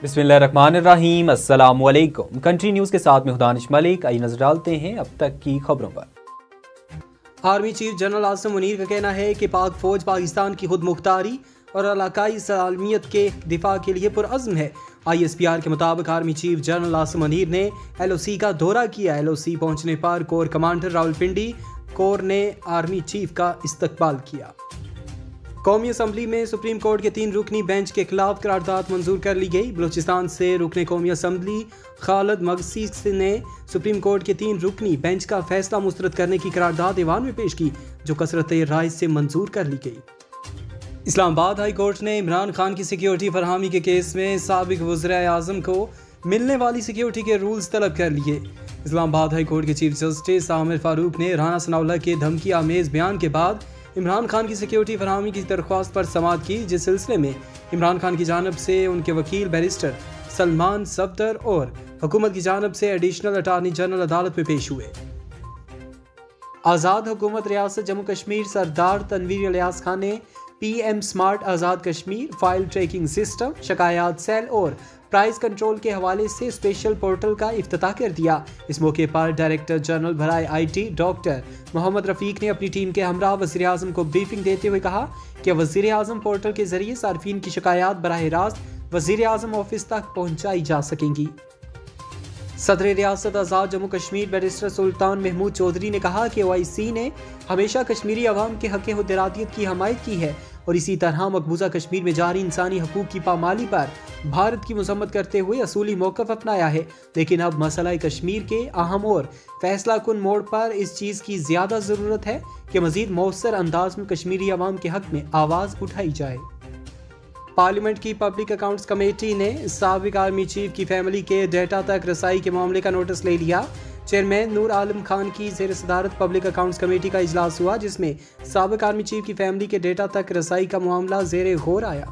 बिस्मिल्लाहिर्रहमानिर्रहीम, अस्सलाम वालेकुम। कंट्री न्यूज़ के साथ में दानिश मलिक। आइए नजर डालते हैं अब तक की खबरों पर। Army chief general Asim Munir का कहना है कि पाक फौज पाकिस्तान की खुद मुख्तारी और इलाकाई सलामियत के दिफा के लिए पुरअज़्म है। ISPR के मुताबिक army chief general Asim Munir ने LOC का दौरा किया। LOC पहुंचने पर कोर कमांडर रावलपिंडी कोर ने आर्मी चीफ का इस्तकबाल किया। कौमी असम्बली में सुप्रीम कोर्ट के 3 रुकनी बेंच के खिलाफ करारदाद मंजूर कर ली गई। बलूचिस्तान से रुकने कौमी असम्बली खालिद मगसी ने सुप्रीम कोर्ट के 3 रुकनी बेंच का फैसला मुस्तरद करने की करारदाद ईवान में पेश की, जो कसरत राय से मंजूर कर ली गई। इस्लामाबाद हाई कोर्ट ने इमरान खान की सिक्योरिटी फरहमी के केस में साबिक वज़ीर आज़म को मिलने वाली सिक्योरिटी के रूल्स तलब कर लिए। इस्लामाबाद हाई कोर्ट के चीफ जस्टिस आमिर फारूक ने राना सनाउल्लाह के धमकी आमेज बयान के बाद इमरान खान की सिक्योरिटी फरहमी की दरख्वास्त पर समाअत की, जिस सिलसिले में इमरान खान की जानब से उनके वकील बैरिस्टर सलमान सफदर और हुकूमत की जानब से एडिशनल अटार्नी जनरल अदालत में पेश हुए। आज़ाद हुकूमत रियासत जम्मू कश्मीर सरदार तनवीर इलियास खान ने PM smart Azad Kashmir file tracking system, शिकायत सेल और प्राइस कंट्रोल के हवाले से स्पेशल पोर्टल का इफ्तिताह कर दिया। इस मौके पर डायरेक्टर जनरल भराए IT डॉक्टर मोहम्मद रफ़ीक ने अपनी टीम के हमरा वज़ीर आज़म को ब्रीफिंग देते हुए कहा कि वज़ीर आज़म पोर्टल के जरिए सार्फिन की शिकायत बराह रास्त वज़ीर आज़म ऑफिस तक पहुँचाई जा सकेंगी। सदर रियासत आज़ाद जम्मू कश्मीर बैरिस्टर सुल्तान महमूद चौधरी ने कहा कि OIC ने हमेशा कश्मीरी अवाम के हक़ खुदरातियत की हमायत की है और इसी तरह मकबूजा कश्मीर में जारी इंसानी हकूक़ की पामाली पर भारत की मज़म्मत करते हुए असूली मौक़िफ़ अपनाया है। लेकिन अब मसला कश्मीर के अहम और फैसला कुन मोड़ पर इस चीज़ की ज़्यादा ज़रूरत है कि मज़ीद मौसर अंदाज में कश्मीरी अवाम के हक़ में आवाज़ उठाई जाए। पार्लियामेंट की पब्लिक अकाउंट्स कमेटी ने साबिक आर्मी चीफ की फैमिली के डेटा तक रसाई के मामले का नोटिस ले लिया। चेयरमैन नूर आलम खान की ज़ेर सदारत पब्लिक अकाउंट्स कमेटी का इजलास हुआ, जिसमें साबिक आर्मी चीफ की फैमिली के डेटा तक रसाई का मामला ज़ेर गौर आया।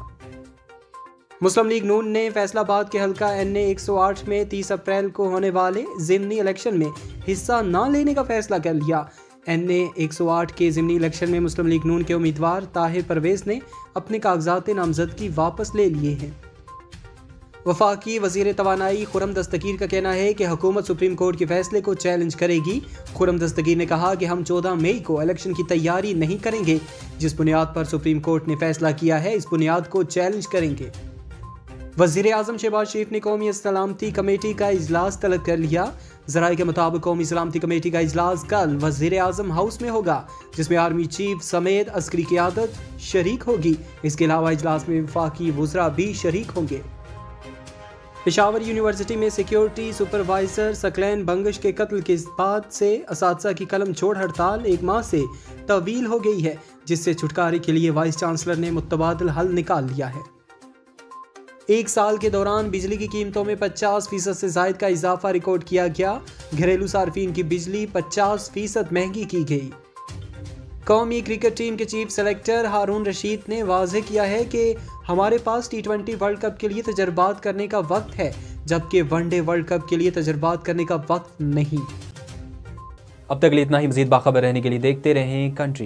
मुस्लिम लीग नून ने फैसलाबाद के हल्का NA 108 में 30 अप्रैल को होने वाले ज़िमनी इलेक्शन में हिस्सा न लेने का फैसला कर लिया। NA 108 के ज़िमनी इलेक्शन में मुस्लिम लीग नून के उम्मीदवार ताहिर परवेज़ ने अपने कागजात नामजदगी वापस ले लिए हैं। वफाकी वज़ीर तवानाई खुर्रम दस्तगीर का कहना है कि हुकूमत सुप्रीम कोर्ट के फैसले को चैलेंज करेगी। खुर्रम दस्तगीर ने कहा कि हम 14 मई को इलेक्शन की तैयारी नहीं करेंगे। जिस बुनियाद पर सुप्रीम कोर्ट ने फैसला किया है, इस बुनियाद को चैलेंज करेंगे। वज़ीर आज़म शहबाज शरीफ ने कौमी सलामती कमेटी का इजलास तलब कर लिया। ज़राए के मुताबिक कौमी सलामती कमेटी का इजलास कल वज़ीर आज़म हाउस में होगा, जिसमें आर्मी चीफ समेत अस्करी क़यादत शरीक होगी। इसके अलावा इजलास में वफाकी वज़रा भी शरीक होंगे। पेशावर यूनिवर्सिटी में सिक्योरिटी सुपरवाइजर सकलैन बंगश के कत्ल के बाद से असातिज़ा की कलम छोड़ हड़ताल 1 माह से तवील हो गई है, जिससे छुटकारे के लिए वाइस चांसलर ने मुतबादिल हल निकाल लिया है। 1 साल के दौरान बिजली की कीमतों में 50% से ज़ायद का इजाफा रिकॉर्ड किया गया। घरेलू सार्फिन की बिजली 50% महंगी की गई। कौमी क्रिकेट टीम के चीफ सेलेक्टर हारून रशीद ने वाज़ेह किया है कि हमारे पास T20 वर्ल्ड कप के लिए तजर्बात करने का वक्त है, जबकि वनडे वर्ल्ड कप के लिए तजर्बात करने का वक्त नहीं। अब तक के लिए इतना ही। मज़ीद बाखबर रहने के लिए देखते रहें कंट्री न्यूज़।